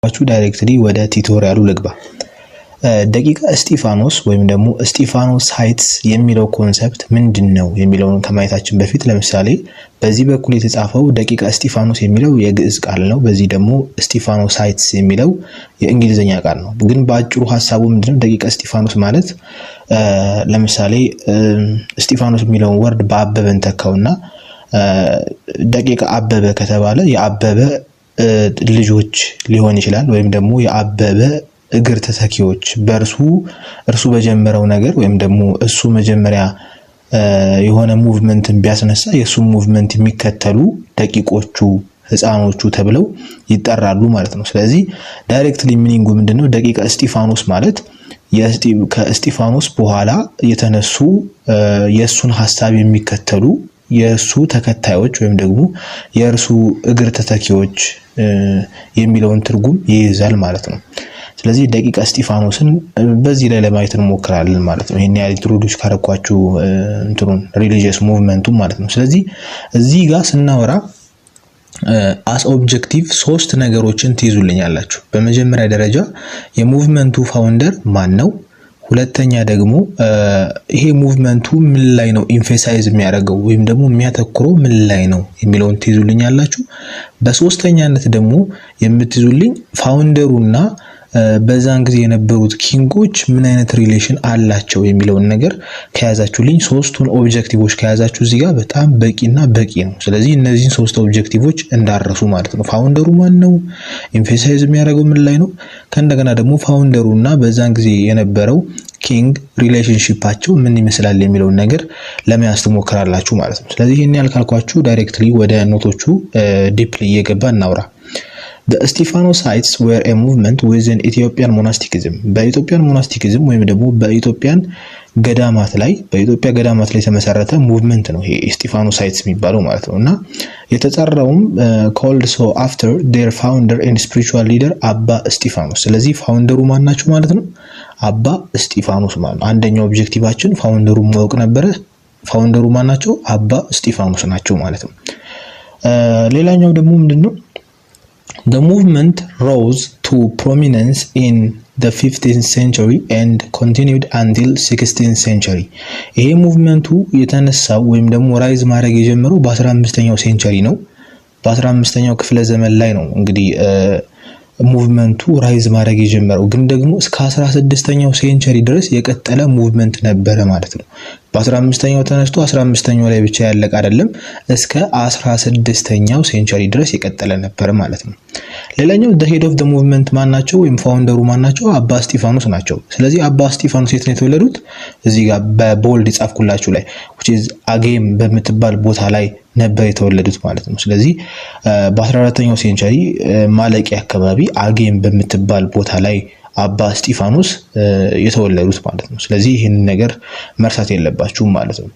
ዳይሬክትሊ ወደ ቲዩቶሪያሉ ልግባ። ደቂቀ እስጢፋኖስ ወይም ደግሞ እስጢፋኖስ ሳይትስ የሚለው ኮንሰፕት ምንድነው የሚለውን ከማየታችን በፊት ለምሳሌ በዚህ በኩል የተጻፈው ደቂቀ እስጢፋኖስ የሚለው የግዕዝ ቃል ነው። በዚህ ደግሞ እስጢፋኖስ ሳይትስ የሚለው የእንግሊዘኛ ቃል ነው። ግን በአጭሩ ሐሳቡ ምንድነው? ደቂቀ እስጢፋኖስ ማለት ለምሳሌ እስጢፋኖስ የሚለውን ወርድ በአበበን ተካውና ደቂቀ አበበ ከተባለ የአበበ ልጆች ሊሆን ይችላል ወይም ደግሞ የአበበ እግር ተተኪዎች እርሱ በጀመረው ነገር ወይም ደግሞ እሱ መጀመሪያ የሆነ ሙቭመንትን ቢያስነሳ የሱ ሙቭመንት የሚከተሉ ደቂቆቹ ህፃኖቹ ተብለው ይጠራሉ ማለት ነው። ስለዚህ ዳይሬክትሊ ሚኒንጉ ምንድነው? ደቂቀ እስጢፋኖስ ማለት ከእስጢፋኖስ በኋላ የተነሱ የሱን ሐሳብ የሚከተሉ የሱ ተከታዮች ወይም ደግሞ የእርሱ እግር ተተኪዎች የሚለውን ትርጉም ይይዛል ማለት ነው። ስለዚህ ደቂቀ እስጢፋኖስን በዚህ ላይ ለማየት እንሞክራለን ማለት ነው። ይሄን ያህል ኢንትሮዲዩስ ካረኳችሁ ሪሊጂየስ ሙቭመንቱ ማለት ነው። ስለዚህ እዚህ ጋር ስናወራ አስ ኦብጀክቲቭ ሶስት ነገሮችን ትይዙልኛላችሁ። በመጀመሪያ ደረጃ የሙቭመንቱ ፋውንደር ማን ነው? ሁለተኛ ደግሞ ይሄ ሙቭመንቱ ምን ላይ ነው ኢንፌሳይዝ የሚያደርገው ወይም ደግሞ የሚያተኩረው ምን ላይ ነው የሚለውን ትይዙልኛላችሁ። በሶስተኛነት ደግሞ የምትይዙልኝ ፋውንደሩና በዛን ጊዜ የነበሩት ኪንጎች ምን አይነት ሪሌሽን አላቸው የሚለውን ነገር ከያዛችሁልኝ ሶስቱን ኦብጀክቲቮች ከያዛችሁ እዚህ ጋር በጣም በቂና በቂ ነው። ስለዚህ እነዚህን ሶስት ኦብጀክቲቮች እንዳረሱ ማለት ነው። ፋውንደሩ ማን ነው? ኢንፌሳይዝ የሚያደርገው ምን ላይ ነው? ከእንደገና ደግሞ ፋውንደሩና በዛን ጊዜ የነበረው ኪንግ ሪሌሽንሺፓቸው ምን ይመስላል የሚለውን ነገር ለመያዝ ትሞክራላችሁ ማለት ነው። ስለዚህ ይሄን ያልካልኳችሁ ዳይሬክትሊ ወደ ኖቶቹ ዲፕሊ እየገባ እናውራ። The Stephanosites were a movement within Ethiopian monasticism. በኢትዮጵያን ሞናስቲክዝም ወይም ደግሞ በኢትዮጵያ ገዳማት ላይ የተመሰረተ ሙቭመንት ነው ይሄ ስቲፋኖሳይትስ የሚባለው ማለት ነው። እና የተጠራውም called so after their founder and spiritual leader አባ እስጢፋኖስ። ስለዚህ ፋውንደሩ ማን ናቸው ማለት ነው? አባ እስጢፋኖስ ማለት ነው። አንደኛው ኦብጀክቲቫችን ፋውንደሩ ማወቅ ነበረ። ፋውንደሩ ማን ናቸው? አባ እስጢፋኖስ ናቸው ማለት ነው። ሌላኛው ደግሞ ምንድነው? The movement rose to prominence in the 15th century and continued until 16th century. ይሄ ሙቭመንቱ የተነሳው ወይም ደግሞ ራይዝ ማድረግ የጀመረው በ15ኛው ሴንቸሪ ነው። በ15ኛው ክፍለ ዘመን ላይ ነው እንግዲህ ሙቭመንቱ ራይዝ ማድረግ የጀመረው፣ ግን ደግሞ እስከ 16ኛው ሴንቸሪ ድረስ የቀጠለ ሙቭመንት ነበረ ማለት ነው። በ15ኛው ተነስቶ 15ኛው ላይ ብቻ ያለቀ አይደለም፣ እስከ 16ኛው ሴንቸሪ ድረስ የቀጠለ ነበር ማለት ነው። ሌላኛው the head of the movement ማናቸው ወይም ፋውንደሩ ማናቸው? አባ እስጢፋኖስ ናቸው። ስለዚህ አባ እስጢፋኖስ የት ነው የተወለዱት? እዚህ ጋር በቦልድ የጻፍኩላችሁ ላይ which is አጌም በምትባል ቦታ ላይ ነበር የተወለዱት ማለት ነው። ስለዚህ በ14ኛው ሴንቸሪ ማለቂያ አካባቢ አጌም በምትባል ቦታ ላይ አባ እስጢፋኖስ የተወለዱት ማለት ነው። ስለዚህ ይህን ነገር መርሳት የለባችሁም ማለት ነው።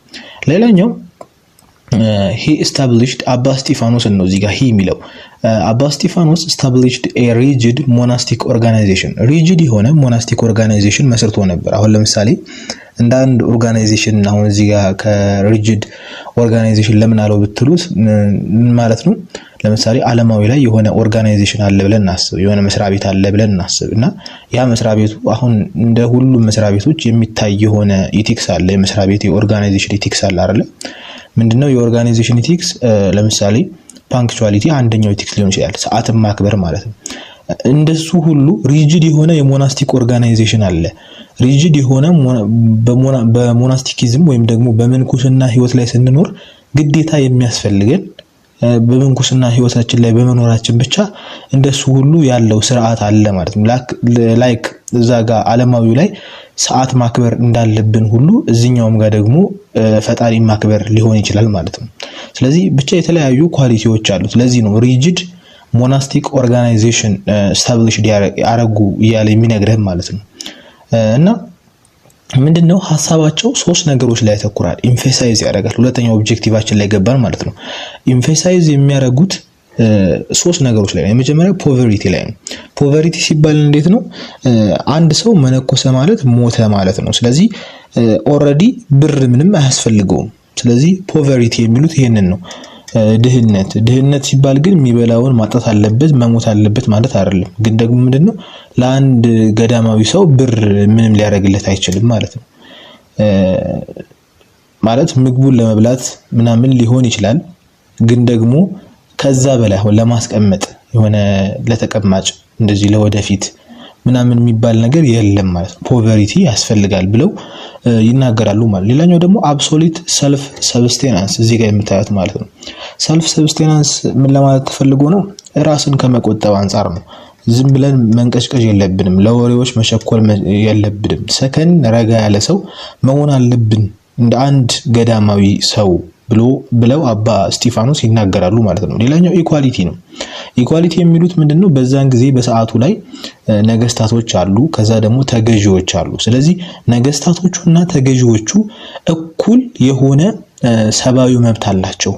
ሌላኛው he established አባ እስጢፋኖስ ነው እዚህ ጋር he የሚለው አባ እስጢፋኖስ established a rigid monastic organization rigid የሆነ monastic organization መስርቶ ነበር። አሁን ለምሳሌ እንደ አንድ ኦርጋናይዜሽን አሁን እዚህ ጋር ከሪጂድ ኦርጋናይዜሽን ለምን አለው ብትሉት ምን ማለት ነው? ለምሳሌ ዓለማዊ ላይ የሆነ ኦርጋናይዜሽን አለ ብለን እናስብ፣ የሆነ መስሪያ ቤት አለ ብለን እናስብ እና ያ መስሪያ ቤቱ አሁን እንደ ሁሉም መስሪያ ቤቶች የሚታይ የሆነ ኢቲክስ አለ። የመስሪያ ቤት የኦርጋናይዜሽን ኢቲክስ አለ አይደል? ምንድነው የኦርጋናይዜሽን ኢቲክስ? ለምሳሌ ፓንክቹዋሊቲ አንደኛው ኢቲክስ ሊሆን ይችላል፣ ሰዓትን ማክበር ማለት ነው። እንደሱ ሁሉ ሪጂድ የሆነ የሞናስቲክ ኦርጋናይዜሽን አለ። ሪጂድ የሆነ በሞናስቲኪዝም ወይም ደግሞ በመንኩስና ህይወት ላይ ስንኖር ግዴታ የሚያስፈልገን በመንኩስና ህይወታችን ላይ በመኖራችን ብቻ እንደሱ ሁሉ ያለው ስርዓት አለ ማለት ነው። ላይክ እዛ ጋር ዓለማዊ ላይ ሰዓት ማክበር እንዳለብን ሁሉ እዚህኛውም ጋር ደግሞ ፈጣሪ ማክበር ሊሆን ይችላል ማለት ነው። ስለዚህ ብቻ የተለያዩ ኳሊቲዎች አሉት። ስለዚህ ነው ሪጂድ ሞናስቲክ ኦርጋናይዜሽን ስታብሊሽድ ያረጉ እያለ የሚነግረን ማለት ነው። እና ምንድነው ሐሳባቸው? ሶስት ነገሮች ላይ ያተኩራል። ኢንፌሳይዝ ያደርጋል። ሁለተኛው ኦብጀክቲቫችን ላይ ገባን ማለት ነው። ኢንፌሳይዝ የሚያደርጉት ሶስት ነገሮች ላይ ነው። የመጀመሪያው ፖቨሪቲ ላይ ነው። ፖቨሪቲ ሲባል እንዴት ነው? አንድ ሰው መነኮሰ ማለት ሞተ ማለት ነው። ስለዚህ ኦሬዲ ብር ምንም አያስፈልገውም። ስለዚህ ፖቨሪቲ የሚሉት ይሄንን ነው። ድህነት ሲባል ግን የሚበላውን ማጣት አለበት መሞት አለበት ማለት አይደለም። ግን ደግሞ ምንድነው ለአንድ ገዳማዊ ሰው ብር ምንም ሊያደርግለት አይችልም ማለት ነው። ማለት ምግቡን ለመብላት ምናምን ሊሆን ይችላል። ግን ደግሞ ከዛ በላይ አሁን ለማስቀመጥ የሆነ ለተቀማጭ እንደዚህ ለወደፊት ምናምን የሚባል ነገር የለም ማለት ነው። ፖቨሪቲ ያስፈልጋል ብለው ይናገራሉ ማለት። ሌላኛው ደግሞ አብሶሉት ሰልፍ ሰብስቴናንስ እዚህ ጋር የምታዩት ማለት ነው። ሰልፍ ሰብስቴናንስ ምን ለማለት ተፈልጎ ነው? ራስን ከመቆጠብ አንፃር ነው። ዝም ብለን መንቀሽቀሽ የለብንም፣ ለወሬዎች መሸኮል የለብንም። ሰከን ረጋ ያለ ሰው መሆን አለብን እንደ አንድ ገዳማዊ ሰው ብለው አባ እስጢፋኖስ ይናገራሉ ማለት ነው። ሌላኛው ኢኳሊቲ ነው። ኢኳሊቲ የሚሉት ምንድነው? በዛን ጊዜ በሰዓቱ ላይ ነገስታቶች አሉ፣ ከዛ ደግሞ ተገዢዎች አሉ። ስለዚህ ነገስታቶቹና ተገዢዎቹ እኩል የሆነ ሰብአዊ መብት አላቸው።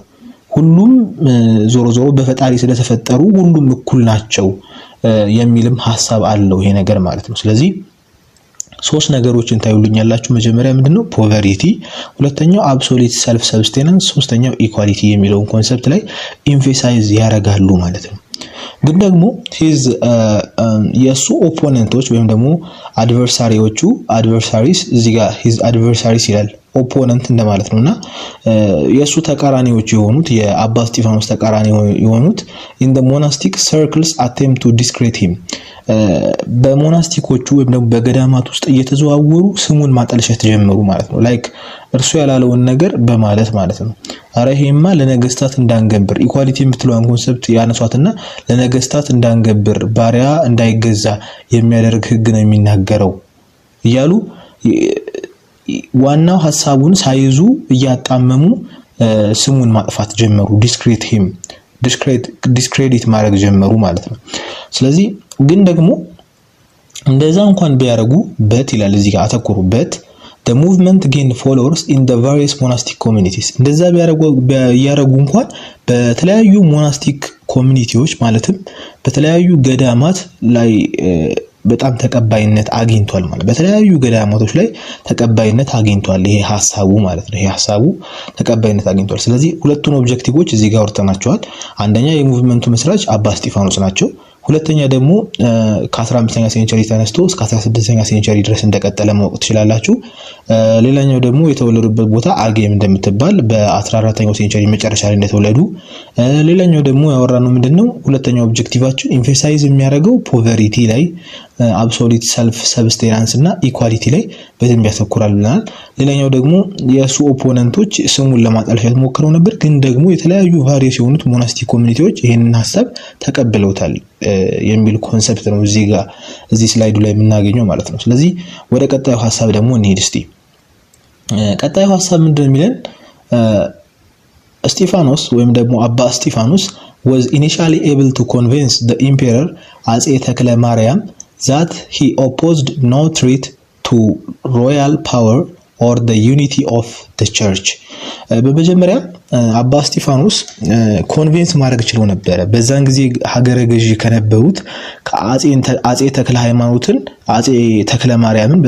ሁሉም ዞሮ ዞሮ በፈጣሪ ስለተፈጠሩ ሁሉም እኩል ናቸው የሚልም ሐሳብ አለው ይሄ ነገር ማለት ነው። ስለዚህ ሶስት ነገሮችን ታዩልኛላችሁ። መጀመሪያ ምንድነው? ፖቨሪቲ፣ ሁለተኛው አብሶሉት ሰልፍ ሰብስቴናንስ፣ ሶስተኛው ኢኳሊቲ የሚለውን ኮንሰፕት ላይ ኤምፋሳይዝ ያደርጋሉ ማለት ነው። ግን ደግሞ የሱ ኦፖነንቶች ወይም ደግሞ አድቨርሳሪስ እዚህ ጋር ሂዝ አድቨርሳሪስ ይላል። ኦፖነንት እንደማለት ነውና የሱ ተቃራኒዎች የሆኑት የአባ እስጢፋኖስ ተቃራኒ የሆኑት in the monastic circles attempt to discredit him በሞናስቲኮቹ ወይም ደግሞ በገዳማት ውስጥ እየተዘዋወሩ ስሙን ማጠልሸት ጀመሩ ማለት ነው። ላይክ እርሱ ያላለውን ነገር በማለት ማለት ነው። አረ ይሄማ ለነገስታት እንዳንገብር ኢኳሊቲ የምትለውን ኮንሰፕት ያነሷትና ለነገስታት እንዳንገብር ባሪያ እንዳይገዛ የሚያደርግ ህግ ነው የሚናገረው እያሉ ዋናው ሐሳቡን ሳይዙ እያጣመሙ ስሙን ማጥፋት ጀመሩ። ዲስክሬዲት ማድረግ ጀመሩ ማለት ነው። ስለዚህ ግን ደግሞ እንደዛ እንኳን ቢያረጉበት ይላል እዚህ ጋር አተኩሩበት the movement gained followers in the various monastic communities እንደዛ ቢያረጉ እንኳን በተለያዩ ሞናስቲክ ኮሚኒቲዎች ማለትም በተለያዩ ገዳማት ላይ በጣም ተቀባይነት አግኝቷል ማለት በተለያዩ ገዳማቶች ላይ ተቀባይነት አግኝቷል ይሄ ሐሳቡ ማለት ነው። ይሄ ሐሳቡ ተቀባይነት አግኝቷል። ስለዚህ ሁለቱን ኦብጀክቲቮች እዚህ ጋር ወርተናቸዋል። አንደኛ የሙቭመንቱ መስራች አባ እስጢፋኖስ ናቸው። ሁለተኛ ደግሞ ከ15ኛ ሴንቸሪ ተነስቶ እስከ 16ኛ ሴንቸሪ ድረስ እንደቀጠለ ማወቅ ትችላላችሁ። ሌላኛው ደግሞ የተወለዱበት ቦታ አጌም እንደምትባል በ14ኛው ሴንቸሪ መጨረሻ ላይ እንደተወለዱ። ሌላኛው ደግሞ ያወራነው ምንድነው? ሁለተኛው ኦብጀክቲቫችን ኤምፋሳይዝ የሚያደርገው ፖቨሪቲ ላይ አብሶሉት ሰልፍ ሰብስቴናንስ እና ኢኳሊቲ ላይ በደንብ ያተኩራል ብለናል። ሌላኛው ደግሞ የሱ ኦፖነንቶች ስሙን ለማጠልሸት ሞክረው ነበር፣ ግን ደግሞ የተለያዩ ቫሪየስ የሆኑት ሞናስቲክ ኮሚኒቲዎች ይሄንን ሐሳብ ተቀብለውታል የሚል ኮንሰፕት ነው እዚህ ስላይዱ ላይ የምናገኘው ማለት ነው። ስለዚህ ወደ ቀጣዩ ሐሳብ ደግሞ እንሂድ እስቲ። ቀጣዩ ሐሳብ ምንድነው የሚለን? እስጢፋኖስ ወይም ደግሞ አባ እስጢፋኖስ was initially able to convince the emperor አፄ ተክለ ማርያም that he opposed no threat to royal power or the unity of the church በመጀመሪያ አባ እስጢፋኖስ ኮንቪንስ ማድረግ ችሎ ነበር። በዛን ጊዜ ሀገረ ገዢ ከነበሩት አፄ ተክለ ሃይማኖትን አፄ ተክለ ማርያምን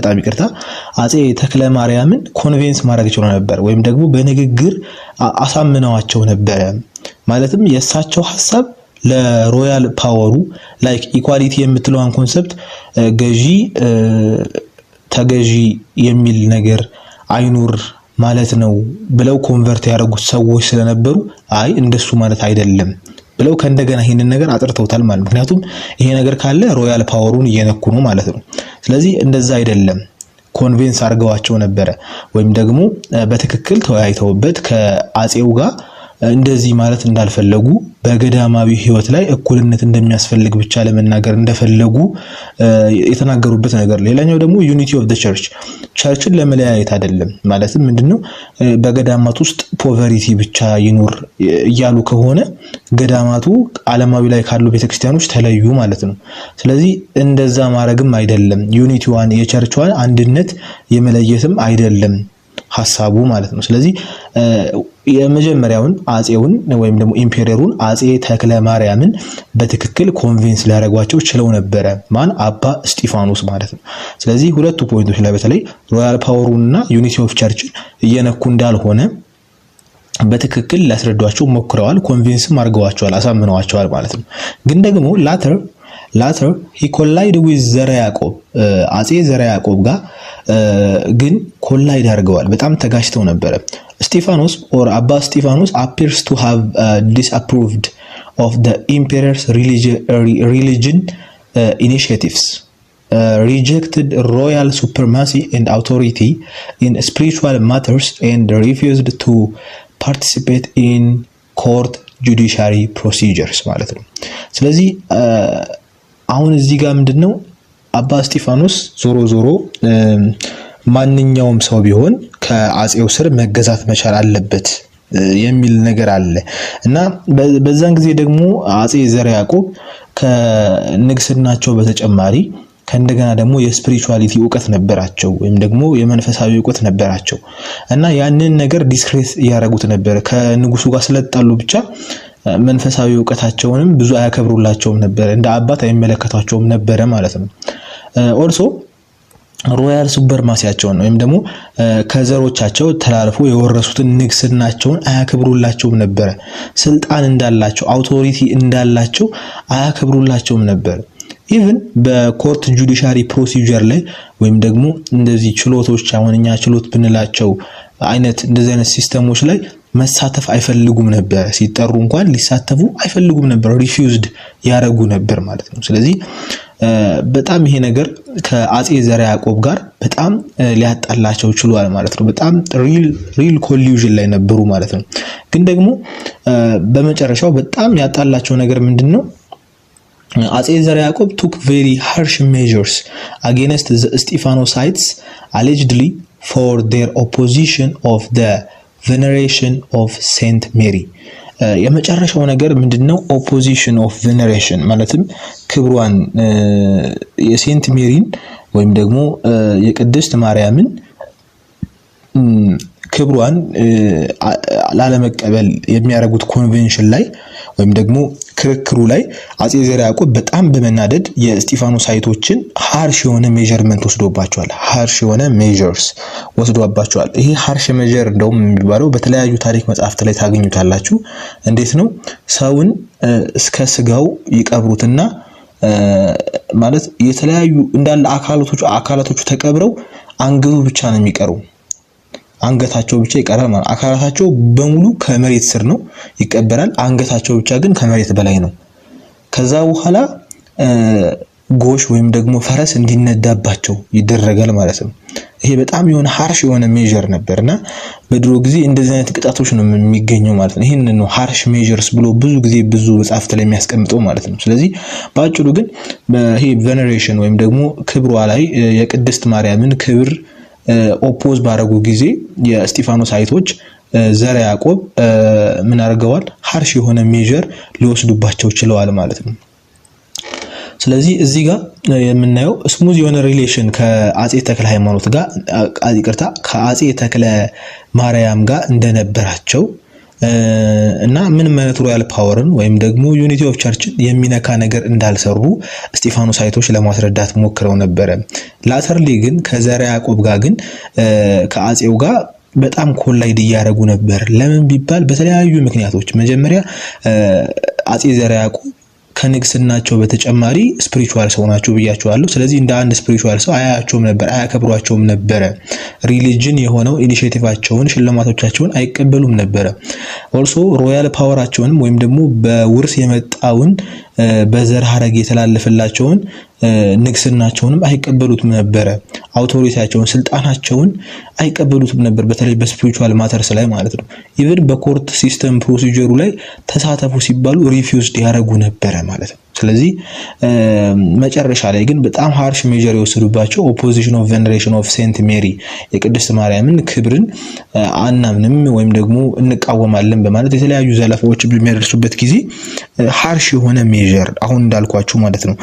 አፄ ተክለ ማርያምን ኮንቪንስ ማድረግ ችሎ ነበር፣ ወይም ደግሞ በንግግር አሳምነዋቸው ነበር። ማለትም የሳቸው ሐሳብ ለሮያል ፓወሩ ላይክ ኢኳሊቲ የምትለውን ኮንሰፕት ገዢ ተገዢ የሚል ነገር አይኑር ማለት ነው ብለው ኮንቨርት ያደረጉት ሰዎች ስለነበሩ አይ እንደሱ ማለት አይደለም ብለው ከእንደገና ይሄንን ነገር አጥርተውታል ማለት። ምክንያቱም ይሄ ነገር ካለ ሮያል ፓወሩን እየነኩ ነው ማለት ነው። ስለዚህ እንደዛ አይደለም ኮንቪንስ አድርገዋቸው ነበር፣ ወይም ደግሞ በትክክል ተወያይተውበት ከአፄው ጋር እንደዚህ ማለት እንዳልፈለጉ በገዳማዊ ህይወት ላይ እኩልነት እንደሚያስፈልግ ብቻ ለመናገር እንደፈለጉ የተናገሩበት ነገር። ሌላኛው ደግሞ ዩኒቲ ኦፍ ዘ ቸርችን ለመለያየት አይደለም። ማለትም ምንድነው በገዳማት ውስጥ ፖቨሪቲ ብቻ ይኖር እያሉ ከሆነ ገዳማቱ ዓለማዊ ላይ ካሉ ቤተክርስቲያኖች ተለዩ ማለት ነው። ስለዚህ እንደዛ ማድረግም አይደለም፣ ዩኒቲዋን የቸርቿን አንድነት የመለየትም አይደለም ሐሳቡ ማለት ነው። ስለዚህ የመጀመሪያውን አፄውን ወይም ደግሞ ኢምፔሪየሩን አፄ ተክለ ማርያምን በትክክል ኮንቪንስ ሊያደርጓቸው ችለው ነበረ። ማን? አባ እስጢፋኖስ ማለት ነው። ስለዚህ ሁለቱ ፖይንቶች ላይ በተለይ ሮያል ፓወሩንና ዩኒቲ ኦፍ ቸርችን እየነኩ እንዳልሆነ በትክክል ሊያስረዷቸው ሞክረዋል፣ ኮንቪንስም አድርገዋቸዋል፣ አሳምነዋቸዋል ማለት ነው። ግን ደግሞ ላተር he collide with ዘረ ያዕቆብ አጼ ዘረ ያዕቆብ ጋር ግን ኮላይድ አድርገዋል፣ በጣም ተጋጭተው ነበረ። ስጢፋኖስ or አባ ስጢፋኖስ appears to have disapproved of the emperor's religion initiatives, rejected royal supremacy and authority in spiritual matters, and refused to participate in court judiciary procedures ማለት ነው። ስለዚህ አሁን እዚህ ጋር ምንድነው አባ እስጢፋኖስ ዞሮ ማንኛውም ሰው ቢሆን ከአጼው ስር መገዛት መቻል አለበት የሚል ነገር አለ እና በዛን ጊዜ ደግሞ አጼ ዘረ ያዕቆብ ከንግስናቸው በተጨማሪ ከእንደገና ደግሞ የስፒሪቹዋሊቲ ዕውቀት ነበራቸው ወይም ደግሞ የመንፈሳዊ ዕውቀት ነበራቸው እና ያንን ነገር ዲስክሬት ያደረጉት ነበር። ከንጉሱ ጋር ስለጣሉ ብቻ መንፈሳዊ ዕውቀታቸውንም ብዙ አያከብሩላቸውም ነበር፣ እንደ አባት አይመለከታቸውም ነበር ማለት ነው። ኦልሶ ሮያል ሱፐርማሲያቸውን ወይም ደግሞ ከዘሮቻቸው ተላልፎ የወረሱትን ንግስናቸውን አያከብሩላቸውም ነበር። ስልጣን እንዳላቸው አውቶሪቲ እንዳላቸው አያከብሩላቸውም ነበር። ኢቭን በኮርት ጁዲሻሪ ፕሮሲጀር ላይ ወይም ደግሞ እንደዚህ ችሎቶች አሁንኛ ችሎት ብንላቸው አይነት እንደዚህ አይነት ሲስተሞች ላይ መሳተፍ አይፈልጉም ነበር። ሲጠሩ እንኳን ሊሳተፉ አይፈልጉም ነበር፣ ሪፊውዝድ ያረጉ ነበር ማለት ነው። ስለዚህ በጣም ይሄ ነገር ከአጼ ዘረ ያዕቆብ ጋር በጣም ሊያጣላቸው ችሏል ማለት ነው። በጣም ሪል ኮሊዥን ላይ ነበሩ ማለት ነው። ግን ደግሞ በመጨረሻው በጣም ያጣላቸው ነገር ምንድነው? አጼ ዘረ ያዕቆብ took very harsh measures against the Stephanocytes allegedly for their opposition of the veneration of Saint Mary. የመጨረሻው ነገር ምንድነው? opposition of veneration ማለትም ክብሯን የሴንት ሜሪን ወይም ደግሞ የቅድስት ማርያምን ክብሯን ላለመቀበል የሚያደርጉት ኮንቬንሽን ላይ ወይም ደግሞ ክርክሩ ላይ አጼ ዘረ ያዕቆብ በጣም በመናደድ የስጢፋኖሳይቶችን ሃርሽ የሆነ ሜዠርመንት ወስዶባቸዋል። ሃርሽ የሆነ ሜዠርስ ወስዶባቸዋል። ይሄ ሃርሽ ሜዠር እንደውም የሚባለው በተለያዩ ታሪክ መጻሕፍት ላይ ታገኙታላችሁ። እንዴት ነው? ሰውን እስከ ስጋው ይቀብሩትና ማለት የተለያዩ እንዳለ አካላቶቹ ተቀብረው አንገቱ ብቻ ነው የሚቀረው። አንገታቸው ብቻ ይቀራል ማለት አካላታቸው በሙሉ ከመሬት ስር ነው ይቀበራል። አንገታቸው ብቻ ግን ከመሬት በላይ ነው። ከዛ በኋላ ጎሽ ወይም ደግሞ ፈረስ እንዲነዳባቸው ይደረጋል ማለት ነው። ይሄ በጣም የሆነ ሃርሽ የሆነ ሜዠር ነበርና በድሮ ጊዜ እንደዚህ አይነት ቅጣቶች ነው የሚገኘው ማለት ነው። ይሄን ነው ሃርሽ ሜዠርስ ብሎ ብዙ መጻሕፍት ላይ የሚያስቀምጠው ማለት ነው። ስለዚህ ባጭሩ ግን ይሄ ቬነሬሽን ወይም ደግሞ ክብሯ ላይ የቅድስት ማርያምን ክብር ኦፖዝ ባረጉ ጊዜ የስጢፋኖሳይቶች ዘረ ያዕቆብ ምን አድርገዋል? ሃርሽ የሆነ ሜዠር ሊወስዱባቸው ችለዋል ማለት ነው። ስለዚህ እዚህ ጋር የምናየው ስሙዝ የሆነ ሪሌሽን ከአጼ ተክለ ሃይማኖት ጋር ከአጼ ተክለ ማርያም ጋር እንደነበራቸው እና ምንም አይነት ሮያል ፓወርን ወይም ደግሞ ዩኒቲ ኦፍ ቸርችን የሚነካ ነገር እንዳልሰሩ ስጢፋኖሳይቶች ለማስረዳት ሞክረው ነበረ። ላተርሊ ግን ከዘረ ያዕቆብ ጋር ግን ከአጼው ጋር በጣም ኮላይድ እያደረጉ ነበር። ለምን ቢባል በተለያዩ ምክንያቶች፣ መጀመሪያ አጼ ዘረ ያዕቆብ ከንግስናቸው በተጨማሪ ስፒሪቹዋል ሰው ናቸው ብያቸዋለሁ። ስለዚህ እንደ አንድ ስፒሪቹዋል ሰው አያያቸውም ነበር፣ አያከብሯቸውም ነበር። ሪሊጅን የሆነው ኢኒሺዬቲቫቸውን ሽልማቶቻቸውን አይቀበሉም ነበር። ኦልሶ ሮያል ፓወራቸውንም ወይም ደግሞ በውርስ የመጣውን በዘር ሐረግ የተላለፈላቸውን ንግስናቸውንም አይቀበሉትም ነበር። አውቶሪቲያቸውን ስልጣናቸውን አይቀበሉትም ነበር፣ በተለይ በስፒሪቹዋል ማተርስ ላይ ማለት ነው። ኢቭን በኮርት ሲስተም ፕሮሲጀሩ ላይ ተሳተፉ ሲባሉ ሪፊውዝድ ያደረጉ ነበር ማለት ነው። ስለዚህ መጨረሻ ላይ ግን በጣም ሃርሽ ሜዠር የወሰዱባቸው ኦፖዚሽን ኦፍ ቬነሬሽን ኦፍ ሴንት ሜሪ የቅድስት ማርያምን ክብርን አናምንም ወይም ደግሞ እንቃወማለን በማለት የተለያዩ ዘለፋዎች በሚያደርሱበት ጊዜ ሃርሽ የሆነ ሜዠር አሁን እንዳልኳችሁ ማለት ነው።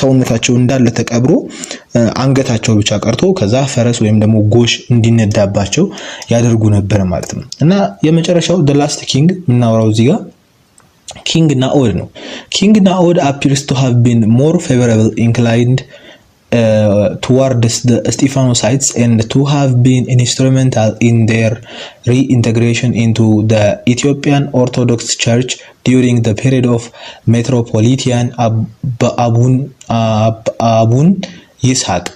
ሰውነታቸው እንዳለ ተቀብሮ አንገታቸው ብቻ ቀርቶ ከዛ ፈረስ ወይም ደግሞ ጎሽ እንዲነዳባቸው ያደርጉ ነበር ማለት ነው። እና የመጨረሻው the last king ምናወራው እዚህ ጋር ኪንግ ናኦድ ነው። ኪንግ ናኦድ appears to have been more favorable inclined towards the Stephanosites and to have been instrumental in their reintegration into the Ethiopian Orthodox Church during the period of Metropolitan Abun Yishaq.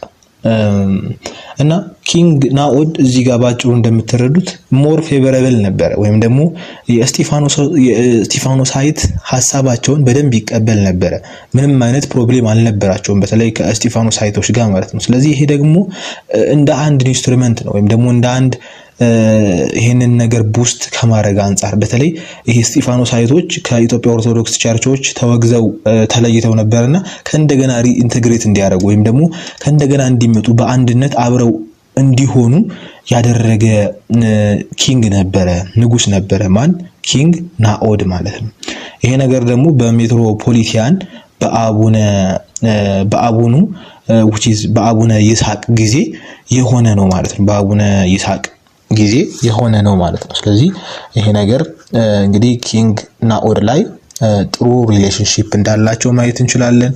እና ኪንግ ናኦድ እዚህ ጋር ባጭሩ እንደምትረዱት ሞር ፌቨራብል ነበር ወይም ደግሞ የስጢፋኖሳይት ሐሳባቸውን በደንብ ይቀበል ነበር። ምንም አይነት ፕሮብሌም አልነበራቸውም በተለይ ከስጢፋኖሳይቶች ጋር ማለት ነው። ስለዚህ ይሄ ደግሞ እንደ አንድ ኢንስትሩመንት ነው ወይም ደግሞ እንደ አንድ ይሄንን ነገር ቡስት ከማድረግ አንፃር በተለይ ይሄ ስጢፋኖሳይቶች ከኢትዮጵያ ኦርቶዶክስ ቸርቾች ተወግዘው ተለይተው ነበርና ከእንደገና ሪኢንተግሬት እንዲያደርጉ ወይም ደግሞ ከእንደገና እንዲመጡ በአንድነት አብረው እንዲሆኑ ያደረገ ኪንግ ነበረ፣ ንጉስ ነበረ። ማን? ኪንግ ናኦድ ማለት ነው። ይሄ ነገር ደግሞ በሜትሮፖሊታን በአቡኑ which is በአቡነ ይስሐቅ ጊዜ የሆነ ነው ማለት ነው። በአቡነ ይስሐቅ ጊዜ የሆነ ነው ማለት ነው። ስለዚህ ይሄ ነገር እንግዲህ ኪንግ ናኦድ ላይ ጥሩ ሪሌሽንሺፕ እንዳላቸው ማየት እንችላለን።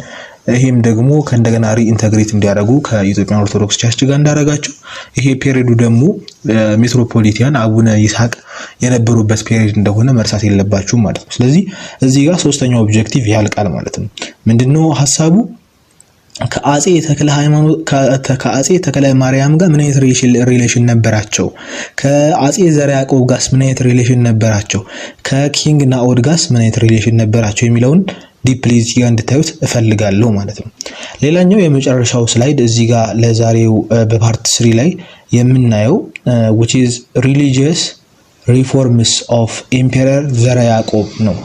ይሄም ደግሞ ከእንደገና ሪኢንተግሬት እንዲያደርጉ ከኢትዮጵያ ኦርቶዶክስ ቸርች ጋር እንዳደረጋቸው ይሄ ፔሪዱ ደግሞ ሜትሮፖሊታን አቡነ ይስሐቅ የነበሩበት ፔሪድ እንደሆነ መርሳት የለባችሁም ማለት ነው። ስለዚህ እዚህ ጋር ሶስተኛው ኦብጀክቲቭ ያልቃል ማለት ነው። ምንድነው ሐሳቡ? ከአጼ ተክለ ማርያም ጋር ምን አይነት ሪሌሽን ነበራቸው? ከአጼ ዘርዓ ያዕቆብ ጋር ምን አይነት ሪሌሽን ነበራቸው? ከኪንግ ናኦድ ጋር ምን አይነት ሪሌሽን ነበራቸው የሚለውን ዲፕሊ እዚህ ጋር እንድታዩት እፈልጋለሁ ማለት ነው። ሌላኛው የመጨረሻው ስላይድ እዚህ ጋር ለዛሬው በፓርት 3 ላይ የምናየው which is religious reforms of Emperor ዘርዓ ያዕቆብ ነው።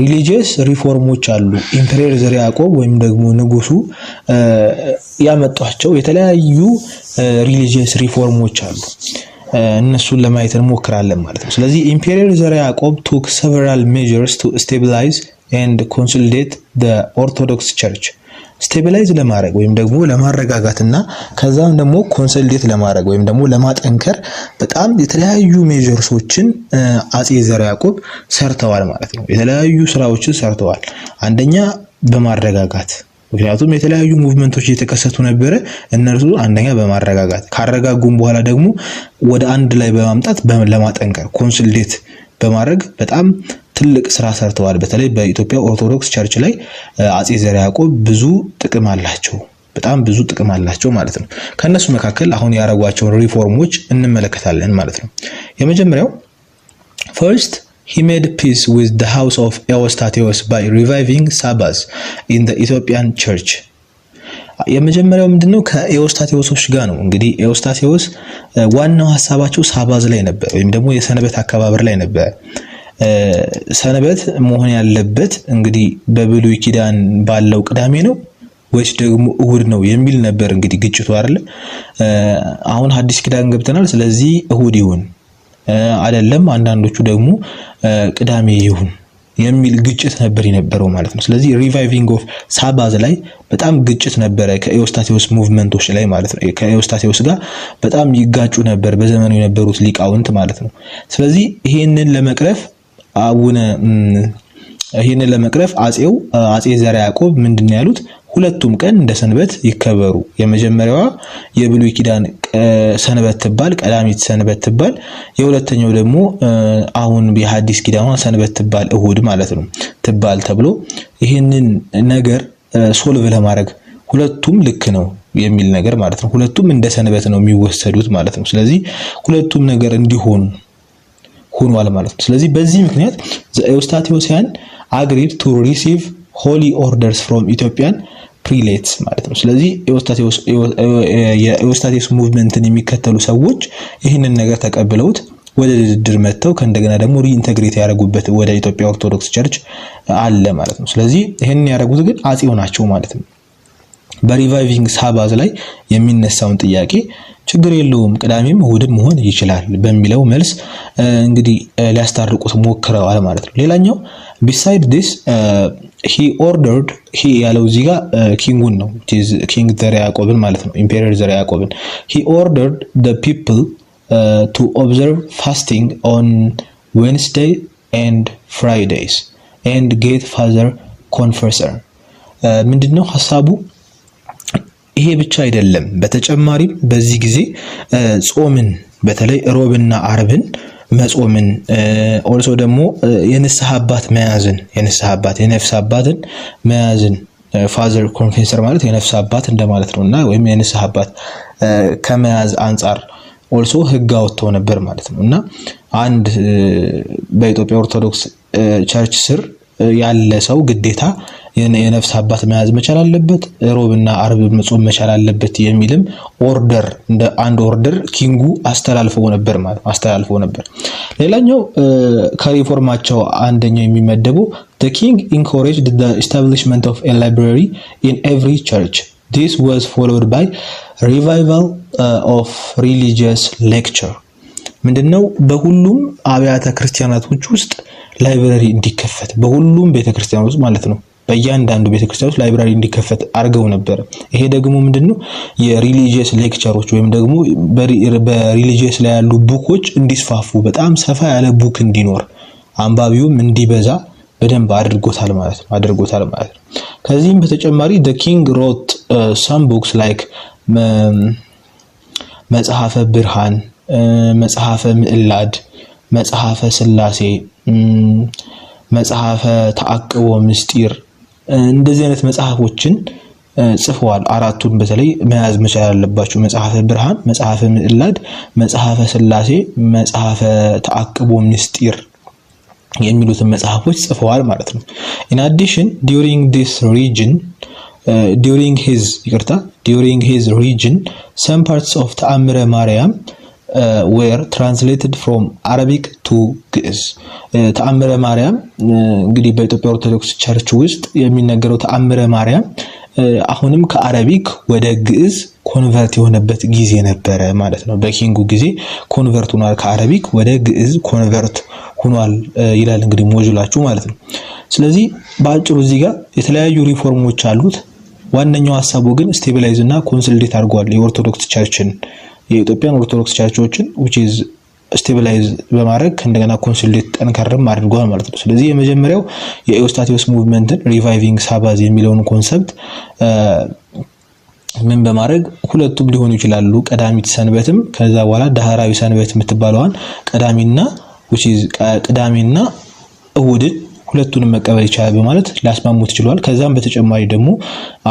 ሪሊጂየስ ሪፎርሞች አሉ ኢምፔረር ዘርዓ ያዕቆብ ወይም ደግሞ ንጉሱ ያመጣቸው የተለያዩ ሪሊጂየስ ሪፎርሞች አሉ። እነሱን ለማየት እንሞክራለን ማለት ነው። ስለዚህ ኢምፔረር ዘርዓ ያዕቆብ took several measures to stabilize and consolidate the Orthodox Church. ስቴቢላይዝ ለማድረግ ወይም ደግሞ ለማረጋጋትና ከዛም ደግሞ ኮንሶሊዴት ለማድረግ ወይም ደግሞ ለማጠንከር በጣም የተለያዩ ሜጀርሶችን አጼ ዘርዓ ያዕቆብ ሰርተዋል ማለት ነው። የተለያዩ ስራዎችን ሰርተዋል። አንደኛ በማረጋጋት ምክንያቱም የተለያዩ ሙቭመንቶች እየተከሰቱ ነበር። እነርሱ አንደኛ በማረጋጋት ካረጋጉም በኋላ ደግሞ ወደ አንድ ላይ በማምጣት ለማጠንከር ኮንሶሊዴት በማድረግ በጣም ትልቅ ስራ ሰርተዋል። በተለይ በኢትዮጵያ ኦርቶዶክስ ቸርች ላይ አጼ ዘርዓ ያዕቆብ ብዙ ጥቅም አላቸው፣ በጣም ብዙ ጥቅም አላቸው ማለት ነው። ከነሱ መካከል አሁን ያረጓቸው ሪፎርሞች እንመለከታለን ማለት ነው። የመጀመሪያው first he made peace with the house of Eustathios by reviving Sabbath in the Ethiopian church. የመጀመሪያው ምንድነው? ከኤዎስታቴዎሶች ጋር ነው። እንግዲህ ኤዎስታቴዎስ ዋናው ሐሳባቸው ሳባዝ ላይ ነበር ወይም ደግሞ የሰንበት አከባበር ላይ ነበር። ሰንበት መሆን ያለበት እንግዲህ በብሉይ ኪዳን ባለው ቅዳሜ ነው ወይስ ደግሞ እሁድ ነው የሚል ነበር እንግዲህ ግጭቱ አይደለ? አሁን ሐዲስ ኪዳን ገብተናል። ስለዚህ እሁድ ይሁን አይደለም፣ አንዳንዶቹ ደግሞ ቅዳሜ ይሁን የሚል ግጭት ነበር የነበረው ማለት ነው። ስለዚህ ሪቫይቪንግ ኦፍ ሳባዝ ላይ በጣም ግጭት ነበረ ከኤዎስታቴዎስ ሙቭመንቶች ላይ ማለት ነው። ከኤዎስታቴዎስ ጋር በጣም ይጋጩ ነበር በዘመኑ የነበሩት ሊቃውንት ማለት ነው። ስለዚህ ይሄንን ለመቅረፍ አጼ ዘርዓ ያዕቆብ ምንድነው ያሉት? ሁለቱም ቀን እንደ ሰንበት ይከበሩ። የመጀመሪያዋ የብሉይ ኪዳን ሰንበት ትባል፣ ቀዳሚት ሰንበት ትባል። የሁለተኛው ደግሞ አሁን የሐዲስ ኪዳኗ ሰንበት ትባል፣ እሁድ ማለት ነው ትባል ተብሎ ይሄንን ነገር ሶልቭ ለማድረግ ሁለቱም ልክ ነው የሚል ነገር ማለት ነው። ሁለቱም እንደ ሰንበት ነው የሚወሰዱት ማለት ነው። ስለዚህ ሁለቱም ነገር እንዲሆኑ ሆኗል ማለት ነው። ስለዚህ በዚህ ምክንያት ኤዎስታቴዎስያን agreed to receive holy orders from Ethiopian prelates ማለት ነው። ስለዚህ የኤዎስታቴዎስ ሙቭመንትን የሚከተሉ ሰዎች ይህንን ነገር ተቀብለውት ወደ ድርድር መጥተው ከእንደገና ደግሞ ሪኢንተግሬት ያደረጉበት ወደ ኢትዮጵያ ኦርቶዶክስ ቸርች አለ ማለት ነው። ስለዚህ ይሄንን ያደረጉት ግን አጼው ናቸው ማለት ነው። በሪቫይቪንግ ሳባዝ ላይ የሚነሳውን ጥያቄ ችግር የለውም ቅዳሜም እሁድም መሆን ይችላል በሚለው መልስ እንግዲህ ሊያስታርቁት ሞክረዋል ማለት ነው። ሌላኛው beside this he ያለው እዚህ ጋር ኪንጉን ነው ኪንግ ዘርዓ ያዕቆብን ማለት ነው ኢምፔረር ዘርዓ ያዕቆብን he ordered the people to observe fasting on Wednesday and Fridays and get further confessor ምንድነው ሐሳቡ? ይሄ ብቻ አይደለም። በተጨማሪም በዚህ ጊዜ ጾምን በተለይ ሮብና አርብን መጾምን ኦልሶ ደግሞ የንስሐ አባት መያዝን የነፍስ አባትን መያዝን ፋዘር ኮንፌሰር ማለት የነፍስ አባት እንደማለት ነውና ወይም የንስሐ አባት ከመያዝ አንፃር ኦልሶ ህግ አወጥተው ነበር ማለት ነውና አንድ በኢትዮጵያ ኦርቶዶክስ ቸርች ስር ያለ ሰው ግዴታ የነፍስ አባት መያዝ መቻል አለበት፣ ሮብና አርብ መጾም መቻል አለበት የሚልም ኦርደር እንደ አንድ ኦርደር ኪንጉ አስተላልፈው ነበር። ሌላኛው ከሪፎርማቸው አንደኛው የሚመደበው the king encouraged the establishment of a library in every church. This was followed by revival of religious lecture. ምንድነው በሁሉም አብያተ ክርስቲያናቶች ውስጥ ላይብረሪ እንዲከፈት በሁሉም ቤተክርስቲያኖች ውስጥ ማለት ነው በእያንዳንዱ ቤተክርስቲያን ውስጥ ላይብረሪ እንዲከፈት አድርገው ነበር። ይሄ ደግሞ ምንድነው የሪሊጂየስ ሌክቸሮች ወይም ደግሞ በሪሊጂየስ ላይ ያሉ ቡኮች እንዲስፋፉ በጣም ሰፋ ያለ ቡክ እንዲኖር አንባቢውም እንዲበዛ በደንብ አድርጎታል ማለት ነው። ከዚህም በተጨማሪ the king wrote some books like መጽሐፈ ብርሃን፣ መጽሐፈ ምዕላድ፣ መጽሐፈ ስላሴ፣ መጽሐፈ ተአቅቦ ምስጢር እንደዚህ አይነት መጽሐፎችን ጽፈዋል። አራቱን በተለይ መያዝ መቻል አለባችሁ። መጽሐፈ ብርሃን፣ መጽሐፈ ምዕላድ፣ መጽሐፈ ስላሴ፣ መጽሐፈ ተአቅቦ ምስጢር የሚሉትን መጽሐፎች ጽፈዋል ማለት ነው። in addition during his region some parts of ተአምረ ማርያም were translated from Arabic to ግዕዝ። ተአምረ ማርያም እንግዲህ በኢትዮጵያ ኦርቶዶክስ ቸርች ውስጥ የሚነገረው ተአምረ ማርያም አሁንም ከአረቢክ ወደ ግዕዝ ኮንቨርት የሆነበት ጊዜ ነበረ ማለት ነው። በኪንጉ ጊዜ ኮንቨርት ሆኗል፣ ከአረቢክ ወደ ግዕዝ ኮንቨርት ሆኗል ይላል እንግዲህ ሞጁላችሁ ማለት ነው። ስለዚህ በአጭሩ እዚህ ጋር የተለያዩ ሪፎርሞች አሉት። ዋነኛው ሐሳቡ ግን ስቴቢላይዝ እና ኮንሶሊዴት አድርጓል የኦርቶዶክስ ቸርችን የኢትዮጵያን ኦርቶዶክስ ቸርቾችን which is ስቴቢላይዝ በማድረግ እንደገና ኮንሶሊዴት ጠንከርም አድርጓል ማለት ነው። ስለዚህ የመጀመሪያው የኤዎስታቴዎስ ሙቭመንትን ሪቫይቪንግ ሳባዝ የሚለውን ኮንሰፕት ምን በማድረግ ሁለቱም ሊሆኑ ይችላሉ። ቀዳሚት ሰንበትም ከዛ በኋላ ዳህራዊ ሰንበት የምትባለዋን ቀዳሚና which is ቅዳሜና እሁድን ሁለቱንም መቀበል ይቻላል በማለት ሊያስማሙት ይችላል። ከዛም በተጨማሪ ደግሞ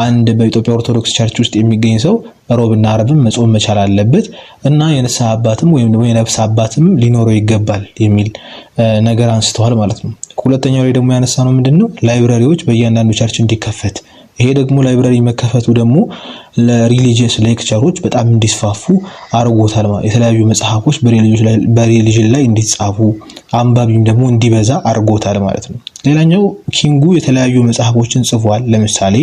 አንድ በኢትዮጵያ ኦርቶዶክስ ቸርች ውስጥ የሚገኝ ሰው ሮብና አርብን መጾም መቻል አለበት እና የንስሐ አባትም ወይም ደግሞ የነፍስ አባትም ሊኖረው ይገባል የሚል ነገር አንስተዋል ማለት ነው። ሁለተኛው ላይ ደግሞ ያነሳነው ምንድነው ላይብረሪዎች በእያንዳንዱ ቸርች እንዲከፈት። ይሄ ደግሞ ላይብረሪ መከፈቱ ደግሞ ለሪሊጂየስ ሌክቸሮች በጣም እንዲስፋፉ አድርጎታል ማለት የተለያዩ መጽሐፎች በሪሊጂን ላይ እንዲጻፉ አንባቢም ደግሞ እንዲበዛ አድርጎታል ማለት ነው። ሌላኛው ኪንጉ የተለያዩ መጽሐፎችን ጽፏል። ለምሳሌ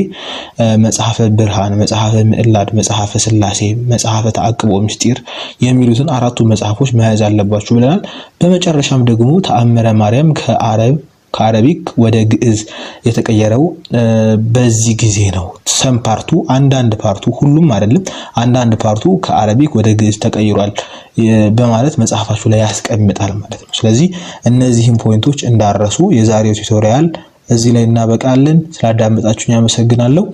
መጽሐፈ ብርሃን፣ መጽሐፈ ምዕላድ፣ መጽሐፈ ስላሴ፣ መጽሐፈ ተአቅቦ ምስጢር የሚሉትን አራቱ መጽሐፎች መያዝ አለባችሁ ብለናል። በመጨረሻም ደግሞ ተአምረ ማርያም ከአረቢክ ወደ ግዕዝ የተቀየረው በዚህ ጊዜ ነው። ሰም ፓርቱ አንዳንድ ፓርቱ ሁሉም አይደለም፣ አንዳንድ ፓርቱ ከአረቢክ ወደ ግዕዝ ተቀይሯል በማለት መጽሐፋችሁ ላይ ያስቀምጣል ማለት ነው። ስለዚህ እነዚህን ፖይንቶች እንዳረሱ የዛሬው ቱቶሪያል እዚህ ላይ እናበቃለን። ስላዳመጣችሁኝ አመሰግናለሁ።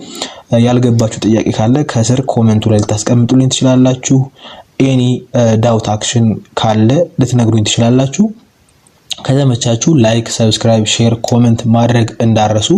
ያልገባችሁ ጥያቄ ካለ ከስር ኮሜንቱ ላይ ልታስቀምጡልኝ ትችላላችሁ። ኤኒ ዳውት አክሽን ካለ ልትነግሩኝ ትችላላችሁ። ከተመቻችሁ ላይክ፣ ሰብስክራይብ፣ ሼር፣ ኮሜንት ማድረግ እንዳረሱ